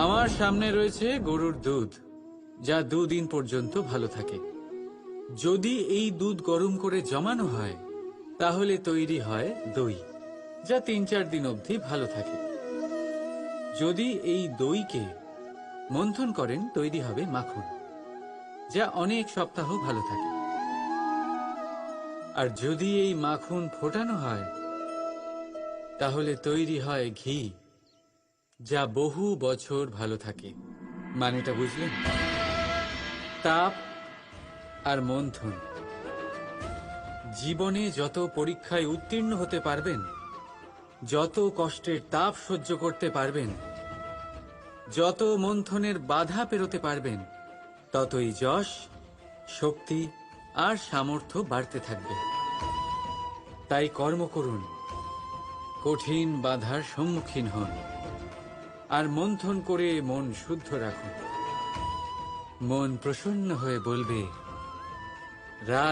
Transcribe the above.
আমার সামনে রয়েছে গরুর দুধ, যা 2 দিন পর্যন্ত ভালো থাকে। যদি এই দুধ গরম করে জমানো হয় তাহলে তৈরি হয় দই, যা 3-4 দিন অবধি ভালো থাকে। যদি এই দইকে মন্থন করেন তৈরি হবে মাখন, যা অনেক সপ্তাহ ভালো থাকে। আর যদি এই মাখন ফোটানো হয় তাহলে তৈরি হয় ঘি, যা বহু বছর ভালো থাকে। মানেটা বুঝলেন? তাপ আর মন্থন। জীবনে যত পরীক্ষায় উত্তীর্ণ হতে পারবেন, যত কষ্টের তাপ সহ্য করতে পারবেন, যত মন্থনের বাধা পেরোতে পারবেন, ততই যশ, শক্তি আর সামর্থ্য বাড়তে থাকবে। তাই কর্ম করুন, কঠিন বাধার সম্মুখীন হন, আর মন্থন করে মন শুদ্ধ রাখুন। মন প্রসন্ন হয়ে বলবে, রাজ